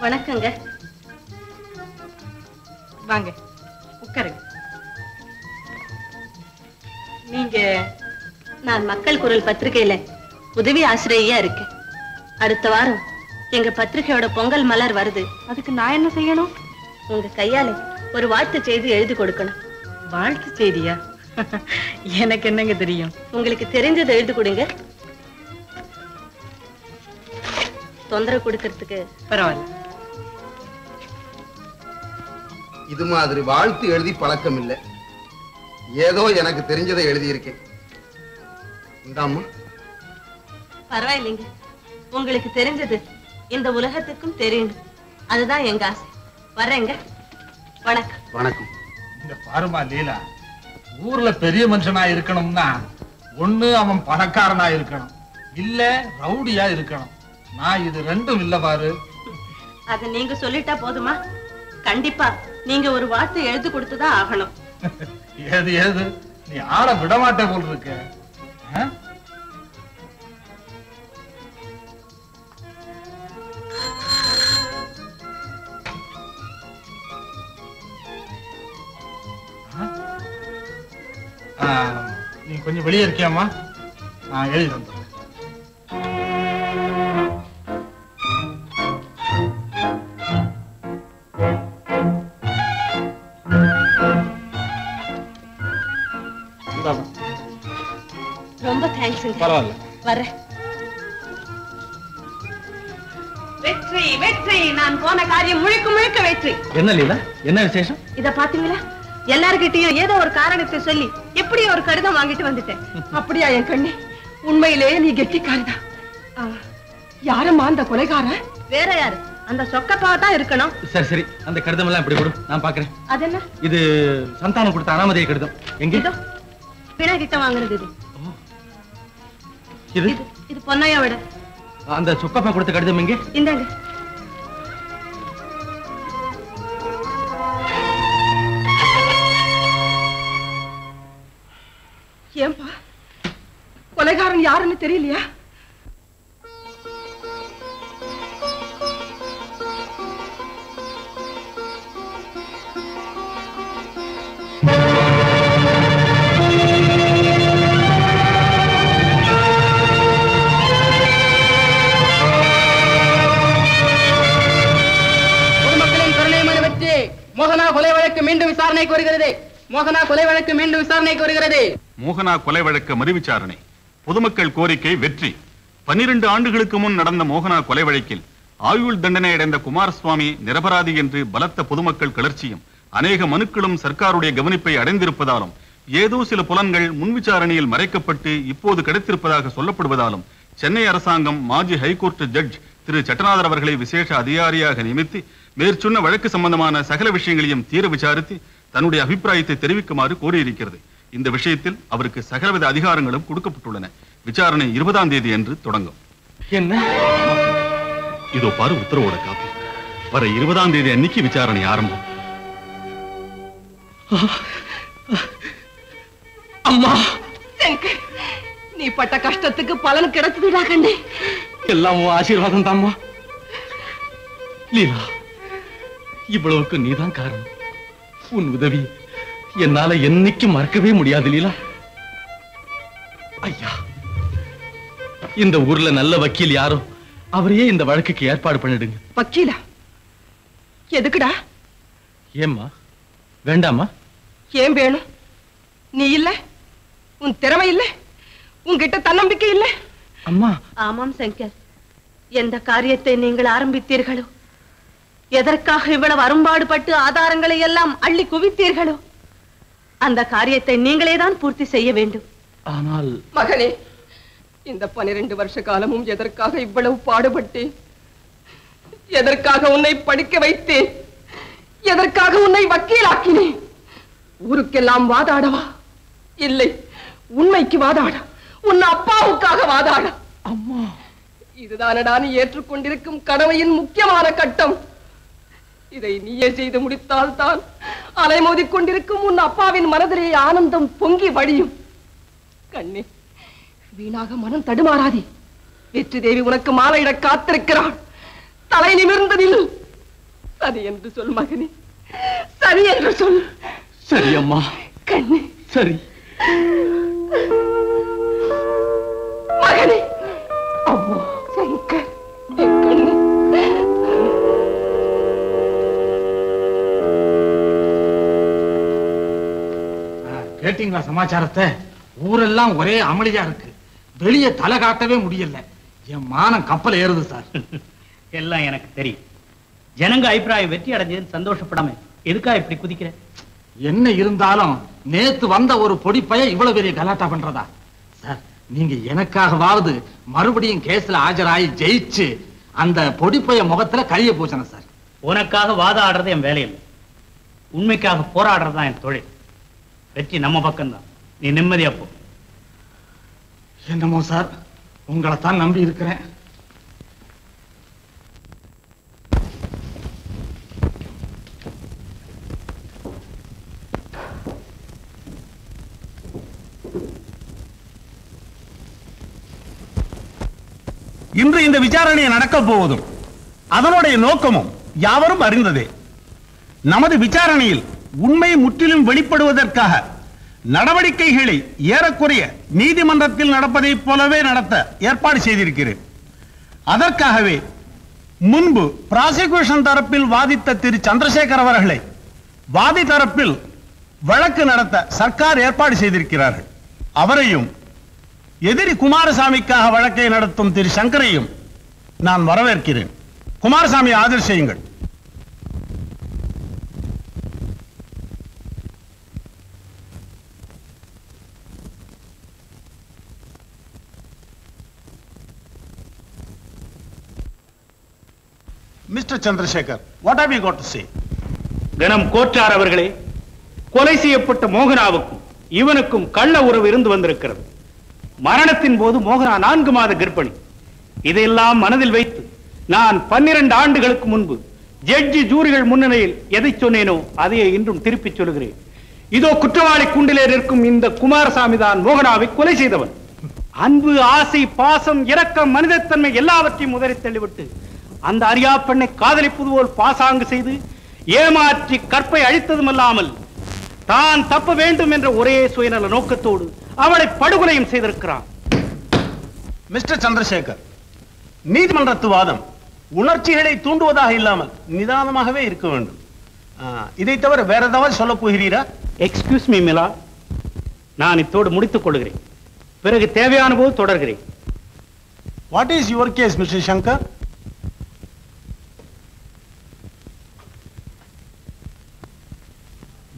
வணக்கங்க. வாங்க உட்காருங்க. நீங்க? நான் மக்கள் குரல் பத்திரிகையில உதவி ஆசிரியையா இருக்கேன். அடுத்த வாரம் எங்க பத்திரிகையோட பொங்கல் மலர் வருது. அதுக்கு நான் என்ன செய்யணும்? உங்க கையால ஒரு வாழ்த்து செய்தி எழுதி கொடுக்கணும். வாழ்த்து செய்தியா? எனக்கு என்னங்க தெரியும்? உங்களுக்கு தெரிஞ்சதை எழுதி கொடுங்க. தொந்தரவு கொடுக்கறதுக்கு பரவாயில்ல. இது மாதிரி வாழ்த்து எழுதி பழக்கம் இல்லை. ஏதோ எனக்கு தெரிஞ்சதை எழுதியிருக்கேன். இந்தாம்மா. பரவாயில்லைங்க. உங்களுக்கு தெரிஞ்சது இந்த உலகத்துக்கும் தெரியும். அதுதான் எங்க ஆசை. வர்றேங்க. வணக்கம். வணக்கம். இந்த பாருமா லீலா, ஊர்ல பெரிய மனுஷனா இருக்கணும்னா ஒண்ணு அவன் பணக்காரனா இருக்கணும், இல்ல ரவுடியா இருக்கணும். நான் இது ரெண்டும் இல்ல பாரு. அத நீங்க சொல்லிட்டா போதுமா? கண்டிப்பா நீங்க ஒரு வார்த்தை எழுதி கொடுத்துதான் ஆகணும். ஏது ஏது நீ ஆட விடமாட்ட போல் இருக்க. நீ கொஞ்சம் வெளியே இருக்கியாமா? நான் எழுதி வந்துடுறேன். ரொம்ப தேங்க்ஸ். பரவாயில்ல. வர்றேன். வெற்றி வெற்றி. நான் போன காரியம் முழுக்க முழுக்க வெற்றி. என்ன லீலா, என்ன விசேஷம்? இத பாத்தீங்களா? எல்லார்கிட்டையும் ஏதோ ஒரு காரணத்தை சொல்லி எப்படி ஒரு கடிதம் வாங்கிட்டு வந்துட்டேன். அப்படியா என் கண்ணே? உண்மையிலேயே நீ கெட்டிக்காரிதான். யாரம்மா அந்த கொலைகாரன்? வேற யாரு? அந்த சொக்கப்பாவ தான் இருக்கணும். சரி சரி, அந்த கடிதம் எல்லாம் இப்படி கொடு, நான் பாக்குறேன். அது என்ன? இது சந்தானம் கொடுத்த அனாமதேய கடிதம். எங்க? பிணை கிட்ட வாங்குறது இது. இது இது பொன்னையாவோட. அந்த சொக்கப்பா கொடுத்த கடிதம் எங்க? இந்தாங்க. ஏன்பா கொலைகாரன் யாருன்னு தெரியலையா? பொதுமக்களின் கருணை மனு வெற்றி. மோகனா கொலை வழக்கு மீண்டும் விசாரணைக்கு வருகிறது. மோகனா கொலை வழக்கு மீண்டும் விசாரணைக்கு வருகிறது. மோகனா கொலை வழக்கு மறுவிசாரணை. பொதுமக்கள் கோரிக்கை வெற்றி. 12 ஆண்டுகளுக்கு முன் நடந்த மோகனா கொலை வழக்கில் ஆயுள் தண்டனை அடைந்த குமாரசுவாமி நிரபராதி என்று பலத்த பொதுமக்கள் கிளர்ச்சியும் அநேக மனுக்களும் சர்க்காருடைய கவனிப்பை அடைந்திருப்பதாலும் ஏதோ சில புலன்கள் முன்விசாரணையில் மறைக்கப்பட்டு இப்போது கிடைத்திருப்பதாக சொல்லப்படுவதாலும் சென்னை அரசாங்கம் மாஜி ஹைகோர்ட் ஜட்ஜ் திரு சட்டநாதர் அவர்களை விசேஷ அதிகாரியாக நியமித்து மேற்சொன்ன வழக்கு சம்பந்தமான சகல விஷயங்களையும் தீர விசாரித்து தன்னுடைய அபிப்பிராயத்தை தெரிவிக்குமாறு கோரியிருக்கிறது. இந்த விஷயத்தில் அவருக்கு சகலவித அதிகாரங்களும் கொடுக்கப்பட்டுள்ளன. விசாரணை 20ஆம் தேதி அன்று தொடங்கும். என்ன? இதோ பாரு உத்தரவோட காப்பி. வர 20ஆம் தேதி அன்னைக்கு விசாரணை ஆரம்பம். அம்மா, நீ பட்ட கஷ்டத்துக்கு பலன் கிடைச்சதுடா கண்ணே. எல்லாம் ஆசீர்வாதம் தாம்மா. லீலா, இவ்வளவுக்கு நீதான் காரணம். உன் உதவி என்னால என்னைக்கும் மறக்கவே முடியாது லீலா. ஐயா, இந்த ஊர்ல நல்ல வக்கீல் யாரோ அவரையே இந்த வழக்குக்கு ஏற்பாடு பண்ணிடுங்க. வக்கீலா? எதுக்குடா? ஏம்மா வேண்டாமா? ஏன் வேணும்? நீ இல்ல, உன் திறமை இல்ல, உன்கிட்ட தன்னம்பிக்கை இல்ல. அம்மா. ஆமாம் சங்கர், எந்த காரியத்தை நீங்கள் ஆரம்பித்தீர்களோ, எதற்காக இவ்வளவு அரும்பாடுபட்டு ஆதாரங்களை எல்லாம் அள்ளி குவித்தீர்களோ, அந்த காரியத்தை நீங்களே தான் பூர்த்தி செய்ய வேண்டும். ஆனால் மகனே, இந்த 12 வருஷ காலமும் எதற்காக இவ்வளவு பாடுபட்டேன்? எதற்காக உன்னை படிக்க வைத்தேன்? எதற்காக உன்னை வக்கீலாக்கினேன்? ஊருக்கெல்லாம் வாதாடவா? இல்லை, உண்மைக்கு வாதாட, உன் அப்பாவுக்காக வாதாட. அம்மா, இதுதானடா நீ ஏற்றுக்கொண்டிருக்கும் கடமையின் முக்கியமான கட்டம். இதை நீயே செய்து முடித்தால் தான் அலைமோதிக் கொண்டிருக்கும் உன் அப்பாவின் மனதிலே ஆனந்தம் பொங்கி வழியும். கண்ணே, வீணாக மனம் தடுமாறாதே. வெற்றி தேவி உனக்கு மாலையிட காத்திருக்கிறாள். தலை நிமிர்ந்ததில் சரி என்று சொல் மகனே, சரி என்று சொல். சரி அம்மா, கண்ணு சரி. மகனே, அம்மா சங்கர், என் கண்ணு. கேட்டீங்களா சமாச்சாரத்தை? ஊரெல்லாம் ஒரே அமளியா இருக்கு. வெளியே தலை காட்டவே முடியல. என் மானம் கப்பல் ஏறுது சார். எல்லாம் எனக்கு தெரியும். ஜனங்க அபிப்பிராயம் வெற்றி அடைஞ்சதுன்னு சந்தோஷப்படாம எதுக்கா இப்படி குதிக்கிற? என்ன இருந்தாலும் நேத்து வந்த ஒரு பொடிப்பைய இவ்வளவு பெரிய கலாட்டா பண்றதா சார்? நீங்க எனக்காகவாவது மறுபடியும் கேஸ்ல ஆஜராகி ஜெயிச்சு அந்த பொடிப்பைய முகத்துல கைய பூசணும் சார். உனக்காக வாதாடுறது என் வேலை இல்லை, உண்மைக்காக போராடுறதுதான் என் தொழில். வெற்றி நம்ம பக்கம்தான், நீ நிம்மதியா போ. என்னமோ சார், உங்களைத்தான் நம்பி இருக்கிறேன். இன்று இந்த விசாரணை நடக்க போவதும் அதனுடைய நோக்கமும் யாவரும் அறிந்ததே. நமது விசாரணையில் உண்மை முற்றிலும் வெளிப்படுவதற்காக நடவடிக்கைகளை ஏறக்குறைய நீதிமன்றத்தில் நடப்பதைப் போலவே நடத்த ஏற்பாடு செய்திருக்கிறேன். அதற்காகவே முன்பு பிராசிக்யூஷன் தரப்பில் வாதித்த திரு சந்திரசேகர் அவர்களை வாதி தரப்பில் வழக்கு நடத்த சர்க்கார் ஏற்பாடு செய்திருக்கிறார்கள். அவரையும் எதிரி குமாரசாமிக்காக வழக்கை நடத்தும் திரு சங்கரையும் நான் வரவேற்கிறேன். குமாரசாமி ஆதரவு செய்யுங்கள். Mister Chandrasekar, what have you got to say? கனம் கோட்டார் அவர்களே, கொலை செய்யப்பட்ட மோகனாவுக்கும் இவனுக்கும் கள்ள உறவு இருந்து வந்திருக்கிறது. மரணத்தின் போது மோகனா 4 மாத கர்ப்பிணி. இதையெல்லாம் மனதில் வைத்து நான் 12 ஆண்டுகளுக்கு முன்பு ஜட்ஜி ஜூரிகள் முன்னிலையில் எதை சொன்னேனோ அதையே இன்றும் திருப்பிச் சொல்கிறேன். இதோ குற்றவாளி கூண்டிலே இருக்கும் இந்த குமாரசாமி தான் மோகனாவை கொலை செய்தவன். அன்பு, ஆசை, பாசம், இரக்கம், மனிதத்தன்மை எல்லாவற்றையும் உதறி தள்ளிவிட்டு அந்த அரியா பெண்ணை காதலிப்பது போல் பாசாங்கு செய்து ஏமாற்றி கற்பை அழித்ததுமல்லாமல் தான் தப்ப வேண்டும் என்ற ஒரே சுயநல நோக்கத்தோடு அவளை படுகொலையும் செய்திருக்கிறான். மிஸ்டர் சந்திரசேகர், நீதிமன்றத்து வாதம் உணர்ச்சிகளை தூண்டுவதாக இல்லாமல் நிதானமாகவே இருக்க வேண்டும். இதை தவிர வேற ஏதாவது சொல்ல போகிறீரா? எக்ஸ்கியூஸ் மீ மிலா, நான் இத்தோடு முடித்துக் கொள்கிறேன். பிறகு தேவையான போது தொடர்கிறேன். What is your case mister Shankar?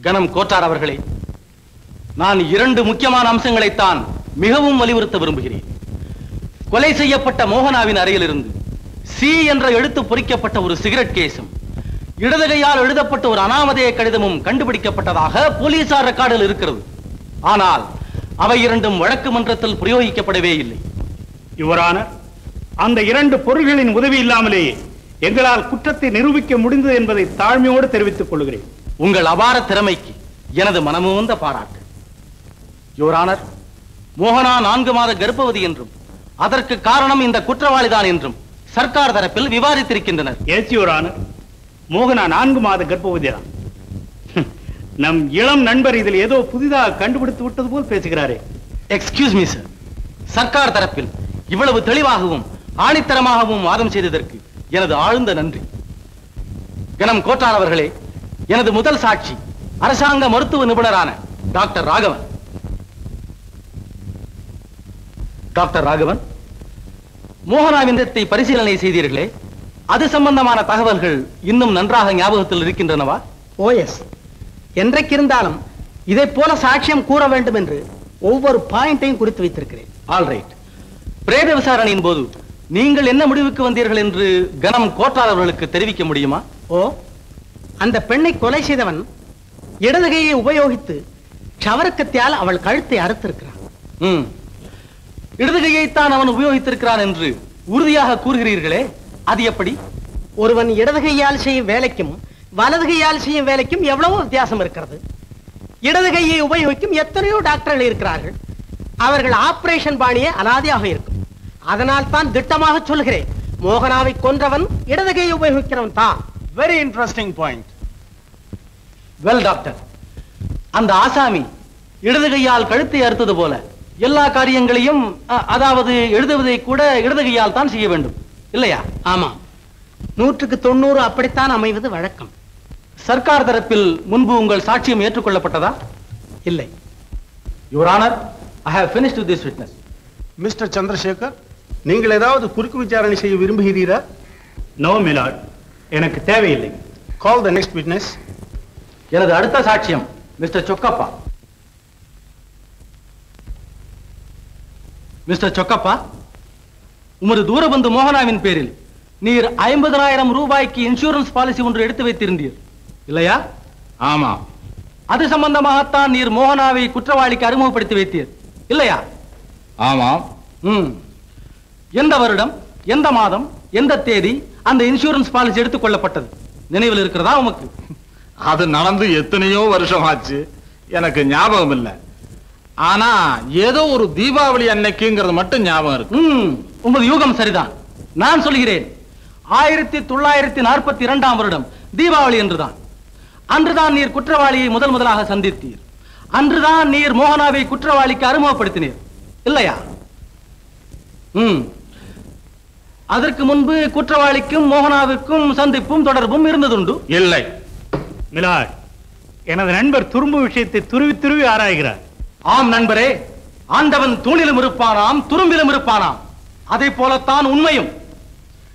கனம் கோட்டார் அவர்களே, நான் 2 முக்கியமான அம்சங்களைத்தான் மிகவும் வலியுறுத்த விரும்புகிறேன். கொலை செய்யப்பட்ட மோகனாவின் அறையிலிருந்து சி என்ற எழுத்து பொறிக்கப்பட்ட ஒரு சிகரெட் கேஸும் இடது கையால் எழுதப்பட்ட ஒரு அனாமதேய கடிதமும் கண்டுபிடிக்கப்பட்டதாக போலீசார் ரெக்கார்டில் இருக்கிறது. ஆனால் அவை 2ம் வழக்கு மன்றத்தில் பிரயோகிக்கப்படவே இல்லை. யுவரான, அந்த 2 பொருள்களின் உதவி இல்லாமலேயே எங்களால் குற்றத்தை நிரூபிக்க முடிந்தது என்பதை தாழ்மையோடு தெரிவித்துக் கொள்கிறேன். உங்கள் அபார திறமைக்கு எனது மனமுவந்த பாராட்டு. யுவரானர், மோகனா 4 மாத கர்ப்பவதி என்றும் அதற்கு காரணம் இந்த குற்றவாளிதான் என்றும் சர்க்கார் தரப்பில் விவாதித்திருக்கின்றனர். எஸ் யுவரானர், மோகனா 4 மாத கர்ப்பவதிதான். நம் இளம் நண்பர் இதில் ஏதோ புதிதாக கண்டுபிடித்து விட்டது போல் பேசுகிறாரே. எக்ஸ்கியூஸ் மீ சார், சர்க்கார் தரப்பில் இவ்வளவு தெளிவாகவும் ஆணித்தரமாகவும் வாதம் செய்ததற்கு எனது ஆழ்ந்த நன்றி. கனம் கோட்டார் அவர்களே, எனது முதல் சாட்சி அரசாங்க மருத்துவ நிபுணரான டாக்டர் ராகவன். டாக்டர் ராகவன், மோகனாவின் இடத்தை பரிசீலனை செய்தீர்களே, அது சம்பந்தமான தகவல்கள் இன்னும் நன்றாக ஞாபகத்தில் இருக்கின்றனவா? ஓஎஸ், என்றைக்கு இருந்தாலும் இதை போல சாட்சியம் கூற வேண்டும் என்று ஒவ்வொரு பாயிண்டையும் குறித்து வைத்திருக்கிறேன். All right. பிரேத விசாரணையின் போது நீங்கள் என்ன முடிவுக்கு வந்தீர்கள் என்று கனம் கோட்டார் அவர்களுக்கு தெரிவிக்க முடியுமா? ஓ, அந்த பெண்ணை கொலை செய்தவன் இடதுகையை உபயோகித்து சவரக்கத்தியால் அவள் கழுத்தை அறுத்திருக்கிறான். இடதுகையைத்தான் அவன் உபயோகித்திருக்கிறான் என்று உறுதியாக கூறுகிறீர்களே, அது எப்படி? ஒருவன் இடதுகையால் செய்யும் வேலைக்கும் வலதுகையால் செய்யும் வேலைக்கும் எவ்வளவோ வித்தியாசம் இருக்கிறது. இடதுகையை உபயோகிக்கும் எத்தனையோ டாக்டர்கள் இருக்கிறார்கள். அவர்கள் ஆபரேஷன் பாணியே அலாதியாக இருக்கும். அதனால் தான் திட்டமாக சொல்கிறேன், மோகனாவை கொன்றவன் இடதுகையை உபயோகிக்கிறவன் தான். Very interesting point. Well doctor, அந்த ஆசாமி இடது கையால் கழுத்தை அறுத்தது போல எல்லா காரியங்களையும் அதாவது எழுதுவதை கூட இடது கையால் தான் செய்ய வேண்டும் இல்லையா? ஆமா, 100% அப்படித்தான் அமைவது வழக்கம். சர்க்கார் தரப்பில் முன்பு உங்கள் சாட்சியம் ஏற்றுக்கொள்ளப்பட்டதா? இல்லை. Your honour, I have finished with this witness. Mister Chandrasekhar, நீங்கள் ஏதாவது குறுக்கு விசாரணை செய்ய விரும்புகிறீரா? நோ மிலாட், எனக்கு தேவையில்லை. கால் த நெக்ஸ்ட் விட்னஸ். எனது அடுத்த சாட்சியம் மிஸ்டர் சொக்கப்பா. மிஸ்டர் சொக்கப்பா, உமது தூரபந்து மோகனாவின் பேரில் நீர் 50,000 ரூபாய்க்கு இன்சூரன்ஸ் பாலிசி ஒன்று எடுத்து வைத்திருந்தீர் இல்லையா? ஆமா. அது சம்பந்தமாகத்தான் நீர் மோகனாவை குற்றவாளிக்கு அறிமுகப்படுத்தி வைத்தீர் இல்லையா? ஆமா. எந்த வருடம், எந்த மாதம், எந்த தேதி அந்த இன்சூரன்ஸ் பாலிசி எடுத்துக் கொள்ளப்பட்டது நினைவில் இருக்கிறதா உமக்கு? அது நடந்து எத்தனையோ வருஷம் ஆச்சு, எனக்கு ஞாபகம் இல்லை. ஆனா ஏதோ ஒரு தீபாவளி அன்னைக்குங்கிறது மட்டும் ஞாபகம் இருக்கு. உமது யூகம் சரிதான். நான் சொல்கிறேன், 1942 வருடம் தீபாவளி என்றுதான். அன்றுதான் நீர் குற்றவாளியை முதலாக சந்தித்தீர். அன்றுதான் நீர் மோகனாவை குற்றவாளிக்கு அறிமுகப்படுத்தினீர் இல்லையா? அதற்கு முன்பு குற்றவாளிக்கும் மோகனாவுக்கும் சந்திப்பும் தொடர்பும் இருந்ததுண்டு இல்லை? மிலாட், எனது நண்பர் துரும்பு விஷயத்தை துருவி துருவி ஆராய்கிறார். ஆம் நண்பரே, ஆண்டவன் தூணிலும் இருப்பானாம், துரும்பிலும் இருப்பானாம். அதை போலத்தான் உண்மையும்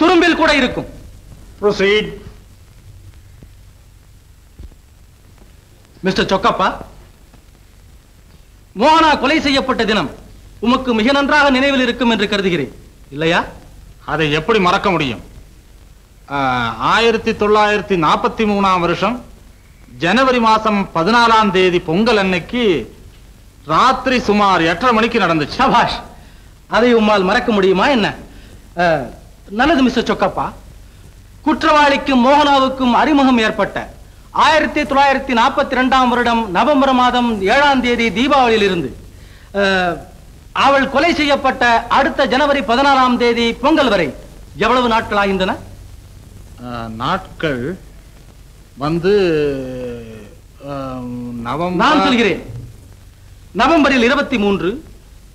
துரும்பில் கூட இருக்கும். Proceed. மிஸ்டர் சொக்கப்பா, மோகனா கொலை செய்யப்பட்ட தினம் உமக்கு மிக நன்றாக நினைவில் இருக்கும் என்று கருதுகிறேன் இல்லையா? அதை எப்படி மறக்க முடியும்? 1943 வருஷம் ஜனவரி மாசம் 14ஆம் தேதி பொங்கல் அன்னைக்கு ராத்திரி சுமார் 8:30 மணிக்கு நடந்துச்சு. சபாஷ், அதை உம்மால் மறக்க முடியுமா என்ன? நல்லது மிஸ்டர் சொக்கப்பா, குற்றவாளிக்கும் மோகனாவுக்கும் அறிமுகம் ஏற்பட்ட 1942 வருடம் நவம்பர் மாதம் 7ஆம் தேதி தீபாவளியில் இருந்து அவள் கொலை செய்யப்பட்ட அடுத்த ஜனவரி 14ஆம் தேதி பொங்கல் வரை எவ்வளவு நாட்கள் ஆகின்றன? நாட்கள் வந்து நான் சொல்கிறேன், நவம்பரில் 23,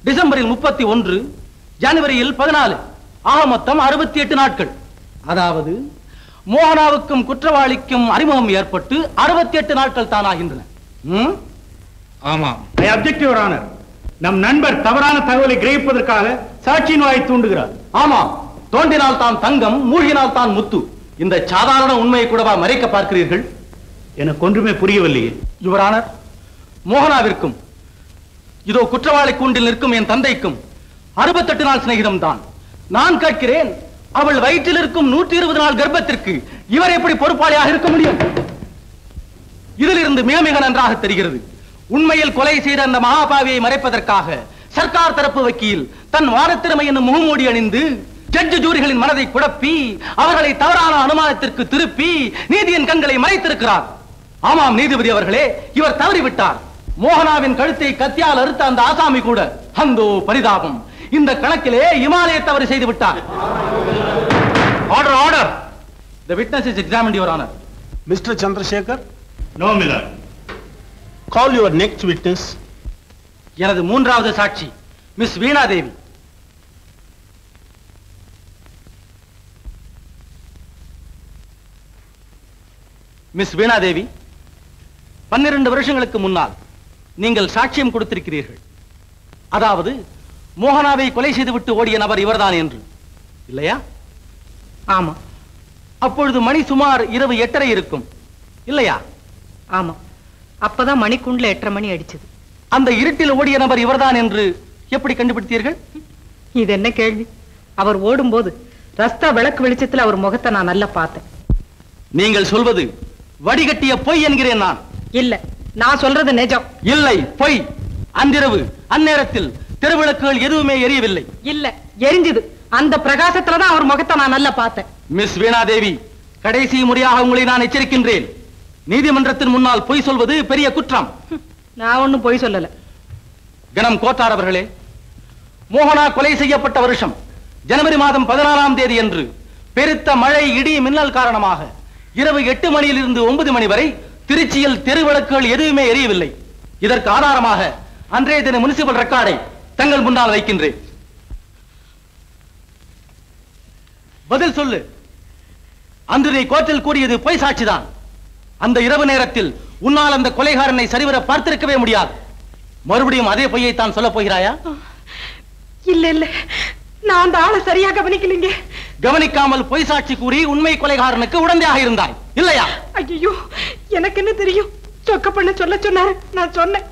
டிசம்பரில் 31, ஜனவரியில் 14, ஆக மொத்தம் 68 நாட்கள். அதாவது மோகனாவுக்கும் குற்றவாளிக்கும் அறிமுகம் ஏற்பட்டு 68 நாட்கள் தான் ஆகின்றன. ஆமா. ஐ அப்ஜெக்ட் யுவர் ஆனர். நம் நண்பர் தவறான தகவலை கிரகிப்பதற்காக சாட்சியின் வாயை தூண்டுகிறார். ஆமா, தோண்டினால் தான் தங்கம், மூழ்கினால் தான் முத்து. இந்த சாதாரண உண்மையை கூடவா மறைக்க பார்க்கிறீர்கள்? எனக்கு ஒன்றுமே புரியவில்லையே. யுவர் ஆனர், மோகனாவிற்கும் இதோ குற்றவாளி கூண்டில் நிற்கும் என் தந்தைக்கும் 68 நாள் சிநேகிதம் தான். நான் கேட்கிறேன், அவள் வயிற்றில் இருக்கும் 120 நாள் கர்ப்பத்திற்கு இவர் எப்படி பொறுப்பாளியாக இருக்க முடியும்? இதிலிருந்து மிக மிக நன்றாக தெரிகிறது, உண்மையில் கொலை செய்த அந்த மகாபாவியை மறைப்பதற்காக சர்க்கார் தரப்பு வக்கீல் தன் வாரத்திறமை என்னும் முகமூடி அணிந்து ஜட்ஜ் ஜூரிகளின் மனதை குழப்பி அவர்களை தவறான அனுமானத்திற்கு திருப்பி நீதியின் கண்களை மறைத்திருக்கிறார். ஆமாம் நீதிபதி அவர்களே, இவர் தவறிவிட்டார். மோகனாவின் கழுத்தை கத்தியால் அறுத்த அந்த ஆசாமி கூட அந்தோ பரிதாபம், இந்த கணக்கிலே இமாலய தவறு செய்து விட்டார். Order, order. The witness is examined, Your Honor. Mr. Chandrasekhar, no milord. call your next witness. எனது மூன்றாவது சாட்சி மிஸ் வீணா தேவி. மிஸ் வீணா தேவி, 12 வருஷங்களுக்கு முன்னால் நீங்கள் சாட்சியம் கொடுத்திருக்கிறீர்கள். அதாவது மோகனாவை கொலை செய்துவிட்டு ஓடிய நபர் இவர்தான் என்று, இல்லையா? ஆமா. அப்பொழுது மணி சுமார் இரவு 8:30 இருக்கும் இல்லையா? ஆமா, அப்பதான் மணிக்குண்டுல 8:30 மணி அடிச்சது. அந்த இருட்டில் ஓடிய நபர் இவர்தான் என்று எப்படி கண்டுபிடித்தீர்கள்? இது என்ன கேள்வி? அவர் ஓடும்போது ரஸ்தா விளக்கு வெளிச்சத்தில் அவர் முகத்தை நான் நல்லா பார்த்தேன். நீங்கள் சொல்வது வடிகட்டிய பொய் என்கிறேன் நான். இல்ல, நான் சொல்றது நிஜம். இல்லை, பொய். அன்றிரவு அந்நேரத்தில் தெருவிளக்குகள் எதுவுமே எரியவில்லை. இல்ல, எரிஞ்சது. அந்த பிரகாசத்துல தான் அவர் முகத்தை நான் நல்லா பார்த்தேன். மிஸ் வீணா தேவி, கடைசி முறையாக உங்களை நான் எச்சரிக்கின்றேன். நீதிமன்றத்தின் முன்னால் பொய் சொல்வது பெரிய குற்றம். நான் ஒண்ணும் பொய் சொல்லல. கணம் கோட்டார் அவர்களே, மோகனா கொலை செய்யப்பட்ட வருஷம் ஜனவரி மாதம் 14ஆம் தேதி என்று பெருத்த மழை, இடி, மின்னல் காரணமாக இரவு 8 மணியிலிருந்து 9 மணி வரை திருச்சியில் தெரு விளக்குகள் எதுவுமே எரியவில்லை. இதற்கு ஆதாரமாக அன்றைய தின முனிசிபல் ரெக்கார்டை தங்கள் முன்னால் வைக்கின்றேன். பதில் சொல்லு. அன்று நீ கோர்ட்டில் கூறியது பொய் சாட்சிதான். அந்த இரவு நேரத்தில் உன்னால் அந்த கொலைகாரனை சரிவர பார்த்திருக்கவே முடியாது. மறுபடியும் அதே பொய்யை தான் சொல்ல போகிறாயா? இல்ல இல்ல, நான் அந்த ஆளை சரியா கவனிக்கலீங்க. கவனிக்காமல் பொய் சாட்சி கூறி உண்மை கொலைகாரனுக்கு உடந்தையாக இருந்தாய் இல்லையா? ஐயோ, எனக்கு என்ன தெரியும்? சொக்க பண்ண சொல்ல சொன்னாரு, நான் சொன்னேன்.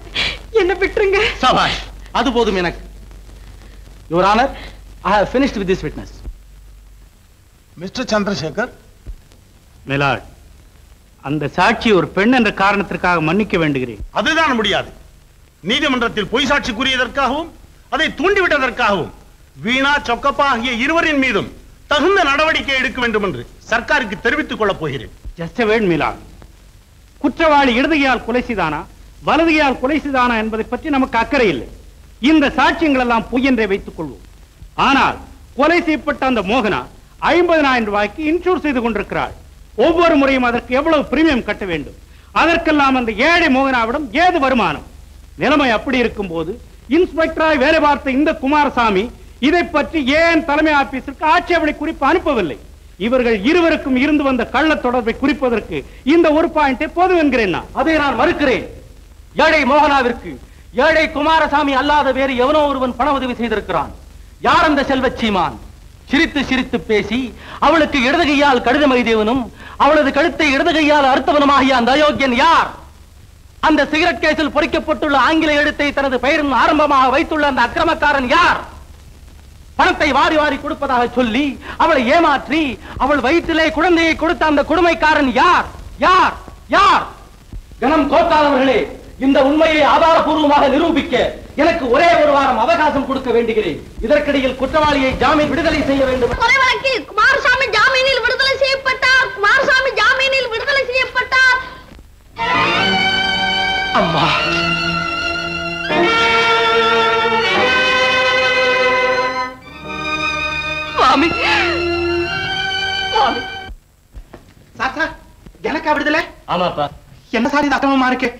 என்ன விட்டுருங்க. சபாஷ், அது போதும் எனக்கு. Your honour, I have finished with this witness. Mister Chandrasekhar. Milord, அந்த சாட்சி ஒரு பெண் என்ற காரணத்திற்காக மன்னிக்க வேண்டுகிறேன். அதுதான் முடியாது. நீதிமன்றத்தில் பொய் சாட்சி கூறியதற்காகவும் அதை தூண்டிவிட்டதற்காகவும் வீணா சொக்கப்பா ஆகிய இருவரின் மீதும் தகுந்த நடவடிக்கை எடுக்க வேண்டும் என்று சர்க்காருக்கு தெரிவித்துக் கொள்ளப் போகிறேன். Just wait milord. குற்றவாளி இடதுகையால் கொலை செய்தானா வலதுகையால் கொலை செய்தானா என்பதை பற்றி நமக்கு அக்கறை இல்லை. இந்த சாட்சியங்கள் எல்லாம் பொய் என்றே வைத்துக் கொள்வோம். ஆனால் கொலை செய்யப்பட்ட அந்த மோகனா 50,000 ரூபாய்க்கு இன்சூர் செய்து கொண்டிருக்கிறாள். ஒவ்வொரு முறையும் அதற்கு எவ்வளவு பிரீமியம் கட்ட வேண்டும்? அதற்கெல்லாம் அந்த ஏழை மோகனாவிடம் ஏது வருமானம்? நிலைமை அப்படி இருக்கும் போது இன்ஸ்பெக்டராய் வேலை பார்த்த இந்த குமாரசாமி இதை பற்றி ஏன் தலைமை ஆபீஸிற்கு ஆட்சேபனை குறிப்பு அனுப்பவில்லை? இவர்கள் இருவருக்கும் இருந்து வந்த கள்ள தொடர்பை குறிப்பதற்கு இந்த ஒரு பாயிண்டே போதும் என்கிறேன். அதை நான் மறுக்கிறேன். ஏழை மோகனாவிற்கு ஏழை குமாரசாமி அல்லாத வேறு எவனோ ஒருவன் பண உதவி செய்திருக்கிறான். யார் அந்த செல்வச்சீமான்? சிரித்து சிரித்து பேசி அவளுக்கு இடதுகையால் கடிதம் எழுதியவனும் அவளது கழுத்தை இடதுகையால் அறுத்தவனுமாகிய அந்த அயோக்கியன் யார்? அந்த சிகரெட் கேஸில் பொறிக்கப்பட்டுள்ள ஆங்கில எழுத்தை தனது பெயரின் ஆரம்பமாக வைத்துள்ள அந்த அக்கிரமக்காரன் யார்? பணத்தை வாரி வாரி கொடுப்பதாக சொல்லி அவளை ஏமாற்றி அவள் வயிற்றிலே குழந்தையை கொடுத்த அந்த கொடுமைக்காரன் யார்? யார்? யார்? கனம் கோட்டாளர்களே, இந்த உண்மையை ஆதாரபூர்வமாக நிரூபிக்க எனக்கு ஒரே ஒரு வாரம் அவகாசம் கொடுக்க வேண்டுகிறேன். இதற்கிடையில் குற்றவாளியை ஜாமீன் விடுதலை செய்ய வேண்டும். கொலை வழக்கில் குமாரசாமி ஜாமீனில் விடுதலை செய்யப்பட்டார். குமாரசாமி ஜாமீனில் விடுதலை செய்யப்பட்டார். அம்மா, சுவாமி, சுவாமி. சார் சார், எனக்கா விடுதலை? ஆமாப்பா. என்ன சார் இது அக்கிரமமா இருக்கு?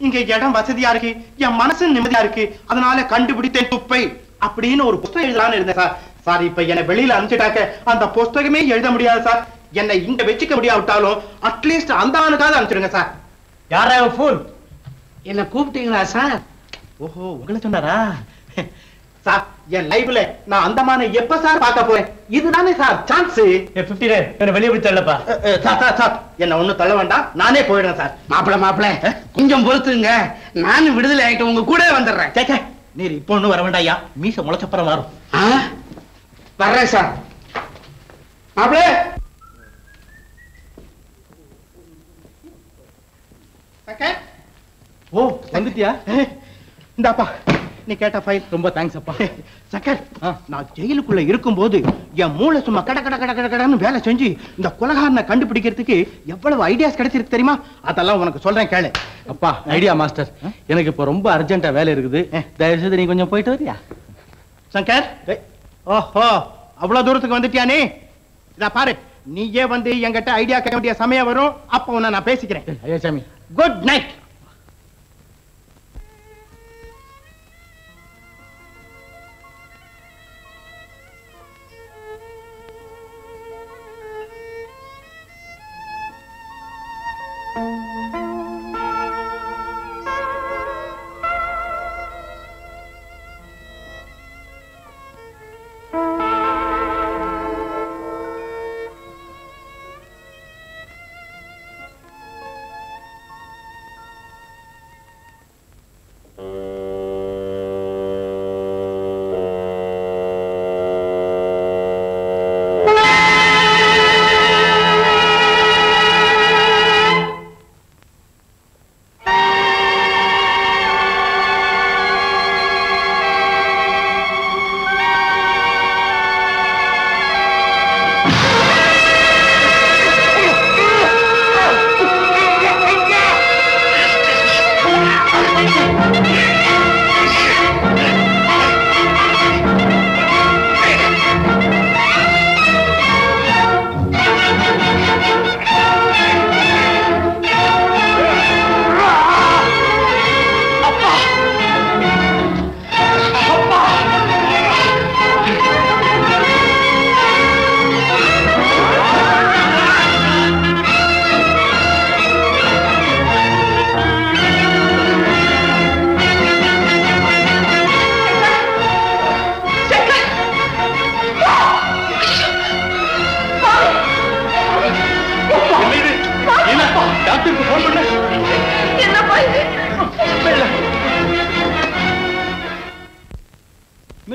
இங்க இடம் வசதியா இருக்கு, என் மனசு நிம்மதியா இருக்கு, அதனால கண்டுபிடித்தேன் துப்பை அப்படின்னு ஒரு புத்தகம் எழுதலாம்னு இருந்தேன் சார். சார், இப்ப என்ன வெளியில அனுப்பிச்சிட்டாக்க அந்த புஸ்தகமே எழுத முடியாது சார். என்னை இங்க வச்சுக்க முடியாவிட்டாலும் அட்லீஸ்ட் அந்த ஆணுக்காவது அனுப்பிச்சிடுங்க சார். யாரா ஃபோன்? என்ன கூப்பிட்டீங்களா சார்? ஓஹோ, உங்களை சொன்னாரா சார்? என் லைஃப்ல நான் அந்தமான எப்ப சார் பார்க்க போறேன்? இதுதானே சார் சான்ஸ். 50 என்ன வெளியே போய் தள்ளப்பா. சார், என்ன ஒண்ணு தள்ள வேண்டாம், நானே போயிடுறேன் சார். மாப்பிள கொஞ்சம் பொறுத்துங்க, நானும் விடுதலை ஆயிட்டு உங்க கூட வந்துடுறேன். கேக்க நீர் இப்போ ஒண்ணு வர வேண்டாம் ஐயா, மீச முளைச்சப்பறம் வரும். வர்றேன் சார். மாப்பிள, ஓ வந்துட்டியா? இந்தாப்பா நீ கேட்ட ஃபைல். ரொம்ப தேங்க்ஸ் அப்பா. சக்கர், நான் ஜெயிலுக்குள்ள இருக்கும்போது என் மூளை சும்மா கட கட கட கட கடன்னு வேலை செஞ்சு இந்த கொலைகாரனை கண்டுபிடிக்கிறதுக்கு எவ்வளவு ஐடியாஸ் கிடைச்சிருக்கு தெரியுமா? அதெல்லாம் உனக்கு சொல்றேன் கேளு. அப்பா, ஐடியா மாஸ்டர், எனக்கு இப்ப ரொம்ப அர்ஜென்ட்டா வேலை இருக்குது. தயவு செய்து நீ கொஞ்சம் போயிட்டு வரியா? சங்கர், ஓஹோ, அவ்வளவு தூரத்துக்கு வந்துட்டியா நீ? இதா பாரு, நீயே வந்து என்கிட்ட ஐடியா கேட்க வேண்டிய சமயம் வரும், அப்ப உன்னை நான் பேசிக்கிறேன். ஐயா சாமி, good night.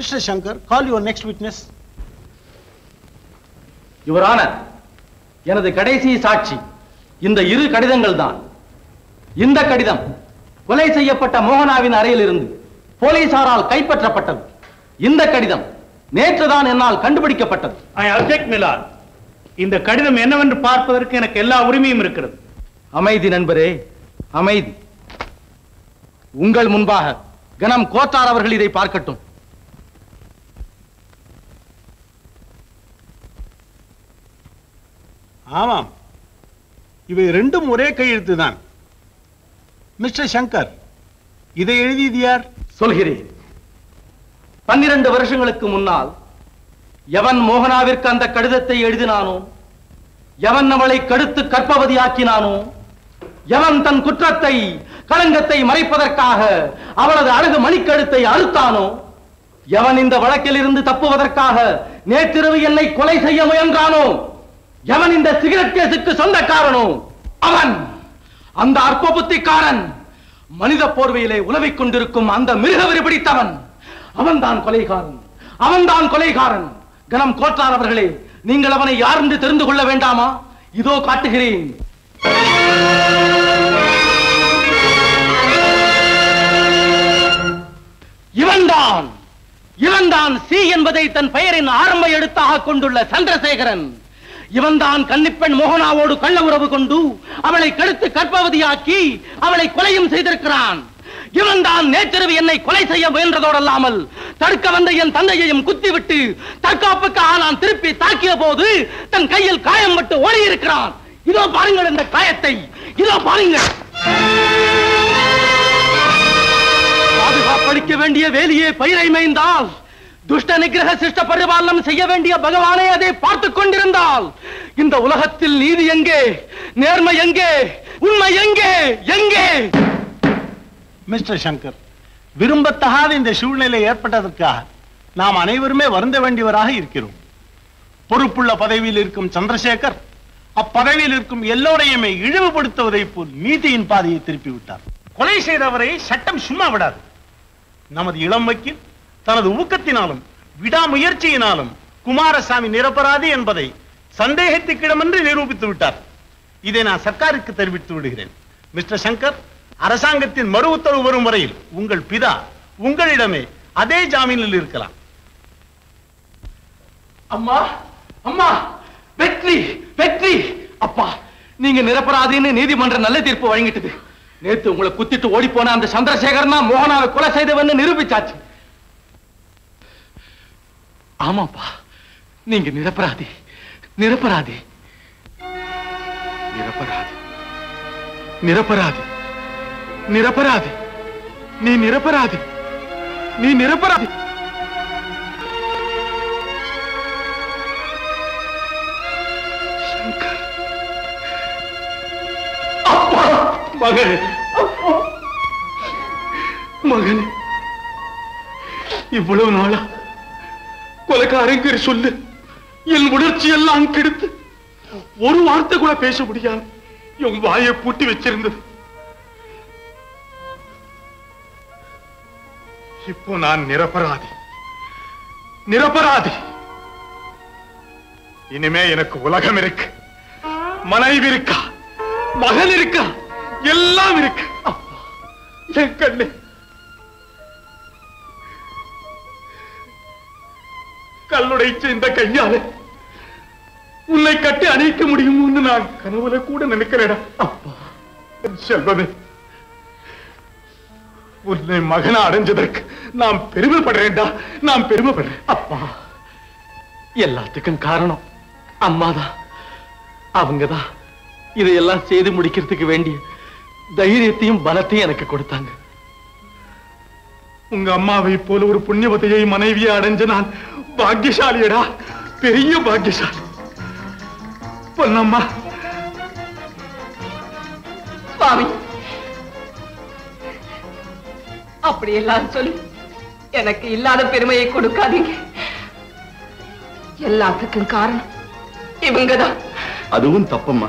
Mr. Shankar, call your next witness. Your Honor, எனது கடைசி சாட்சி இந்த இரு கடிதங்கள் தான். இந்த கடிதம் கொலை செய்யப்பட்ட மோகனாவின் அறையில் இருந்து போலீசாரால் கைப்பற்றப்பட்டது. இந்த கடிதம் நேற்றுதான் என்னால் கண்டுபிடிக்கப்பட்டது. I object, my lord. இந்த கடிதம் என்னவென்று பார்ப்பதற்கு எனக்கு எல்லா உரிமையும் இருக்கிறது. அமைதி நண்பரே, அமைதி. உங்கள் முன்பாக கணம் கோத்தார் அவர்கள் இதை பார்க்கட்டும். ஆமாம், இவை ரெண்டும் ஒரே கையெழுத்து தான். மிஸ்டர் சங்கர், இதை எழுதியது யார்? சொல்கிறேன். 12 வருஷங்களுக்கு முன்னால் எவன் மோகனாவிற்கு அந்த கடிதத்தை எழுதினானோ, எவன் அவளை கடுத்து கற்பவதியாக்கினானோ, எவன் தன் குற்றத்தை களங்கத்தை மறைப்பதற்காக அவளது அழகு மணிக்கழுத்தை அறுத்தானோ, எவன் இந்த வழக்கில் இருந்து தப்புவதற்காக நேற்றிரவு என்னை கொலை செய்ய முயன்றானோ, எவன் இந்த சிகரெட் கேஸுக்கு சொந்தக்காரனோ, அவன் அந்த அற்ப புத்திக்காரன் மனித போர்வையிலே உலவிக் கொண்டிருக்கும் அந்த மிருகவெறி பிடித்தவன். அவன்தான் கொலைகாரன், அவன்தான் கொலைகாரன். கணம் கோட்டார் அவர்களே, நீங்கள் அவனை யார் என்று தெரிந்து கொள்ள வேண்டாமா? இதோ காட்டுகிறேன். இவன்தான் சி என்பதை தன் பெயரின் ஆரம்ப எழுத்தாக கொண்டுள்ள சந்திரசேகரன். இவன்தான் கன்னிப்பெண் மோகனாவோடு கள்ள உறவு கொண்டு அவளை கடுத்து கற்பவதியாக்கி அவளை கொலையும் செய்திருக்கிறான். இவன்தான் நேற்றிரவு என்னை கொலை செய்ய முயன்றதோடு அல்லாமல் தடுக்க வந்த என் தந்தையையும் குத்திவிட்டு தற்காப்புக்காக நான் திருப்பி தாக்கிய போது தன் கையில் காயம் பட்டு ஓடி இருக்கிறான். இதோ பாருங்கள் இந்த காயத்தை, இதோ பாருங்கள். பாதுகாப்பளிக்க வேண்டிய வேலியே பயிரை மேய்ந்தால், துஷ்ட நிகிரக சிஷ்ட பரிபாலனம் செய்ய வேண்டிய பகவானே அதை பார்த்துக் கொண்டிருந்தால், இந்த உலகத்தில் நீதி எங்கே, நேர்மை எங்கே, உண்மை எங்கே? எங்கே? மிஸ்டர் சங்கர், விரும்பத்தகாத இந்த சூழ்நிலை ஏற்பட்டதற்காக நாம் அனைவருமே வருந்த வேண்டியவராக இருக்கிறோம். பொறுப்புள்ள பதவியில் இருக்கும் சந்திரசேகர் அப்பதவியில் இருக்கும் எல்லோரையுமே இழிவுபடுத்துவதை போல் நீதியின் பாதையை திருப்பி விட்டார். கொலை செய்தவரை சட்டம் சும்மா விடாது. நமது இளம் வக்கீல் தனது ஊக்கத்தினாலும் விடாமுயற்சியினாலும் குமாரசாமி நிரபராதி என்பதை சந்தேகத்துக்கிடமின்றி நிரூபித்து விட்டார். இதை நான் சர்க்காருக்கு தெரிவித்து விடுகிறேன். மிஸ்டர் சங்கர், அரசாங்கத்தின் மறு உத்தரவு வரும் வரையில் உங்கள் பிதா உங்களிடமே அதே ஜாமீனில் இருக்கலாம். அம்மா, அம்மா, வெற்றி, வெற்றி. அப்பா, நீங்க நிரபராதின்னு நீதிமன்றம் நல்ல தீர்ப்பு வழங்கிட்டது. நேத்து உங்களை குத்திட்டு ஓடி போன அந்த சந்திரசேகரன் தான் மோகனாவை கொலை செய்தவன்னு நிரூபிச்சாச்சு. ஆமாப்பா, நீங்க நிரபராதி, நிரபராதி, நிரபராதி, நிரபராதி, நிரபராதி. நீ நிரபராதி, நீ நிரபராதி. சங்கர், அப்பா, மகனே, மகனே, இவ்வளவு நாளா கொலைக்காரங்கிற சொல்லு என் உணர்ச்சி எல்லாம் கெடுத்து ஒரு வார்த்தை கூட பேச முடியாது என் வாயை பூட்டி வச்சிருந்தது. இப்போ நான் நிரபராதி, நிரபராதி. இனிமே எனக்கு உலகம் இருக்கு, மனைவி இருக்கா, மகன் இருக்கா, எல்லாம் இருக்கு. என் கண்ணே, கல்லுடைச்ச இந்த கையால உன்னை கட்டி அணைக்க முடியும்னு நான் கனவுல கூட நினைக்கிறேடா. அப்பா, செல்வமே, உன்னை மகனா அடைஞ்சதற்கு நான் பெருமைப்படுறேன்டா, நான் பெருமைப்படுறேன். அப்பா, எல்லாத்துக்கும் காரணம் அம்மாதான். அவங்கதான் இதையெல்லாம் செய்து முடிக்கிறதுக்கு வேண்டிய தைரியத்தையும் பலத்தையும் எனக்கு கொடுத்தாங்க. உங்க அம்மாவை போல ஒரு புண்ணியவதையை மனைவியை அடைஞ்ச நான் பாக்கியசாலியடா, பெரிய பாக்கியசாலி. பொன்னம்மா, சுவாமி, அப்படி எல்லாம் சொல்லி எனக்கு இல்லாத பெருமையை கொடுக்காதீங்க. எல்லாத்துக்கும் காரணம் இவங்கதான். அதுவும் தப்பம்மா.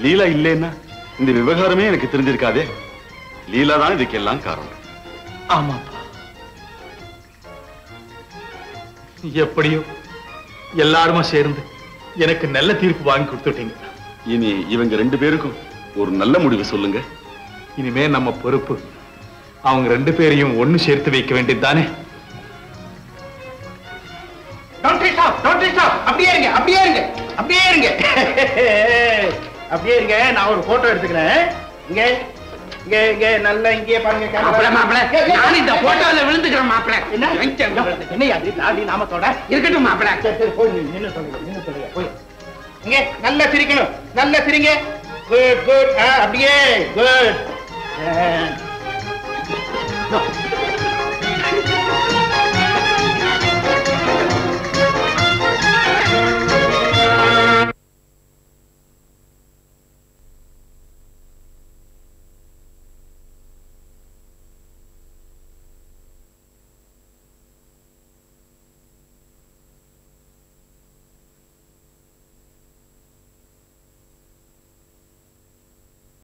லீலா இல்லைன்னா இந்த விவகாரமே எனக்கு தெரிஞ்சிருக்காதே. லீலா தான் இதுக்கெல்லாம் காரணம். ஆமாப்பா, எப்படியோ எல்லாருமா சேர்ந்து எனக்கு நல்ல தீர்ப்பு வாங்கி கொடுத்துட்டீங்க. இனி இவங்க 2 பேருக்கும் ஒரு நல்ல முடிவு சொல்லுங்க. இனிமே நம்ம பொறுப்பு அவங்க 2 பேரையும் ஒண்ணு சேர்த்து வைக்க வேண்டியதுதானே? அப்படியே இருங்க அப்படியே இருங்க அப்படியே இருங்க அப்படியே இருங்க. நான் ஒரு போட்டோ எடுத்துக்கிறேன். இங்க இங்க இங்க நல்லா இங்கே பாருங்க. நான் இந்த போட்டோல விழுந்துக்கிறேன் மாப்பிள்ள. என்ன அது தாடி நாமத்தோட இருக்கட்டும் மாப்பிள்ள. சரி போய் நின்னு சொல்லுங்க போய். இங்க நல்லா சிரிக்கணும். நல்லா சிரிங்க. Good good. அப்படியே குட்.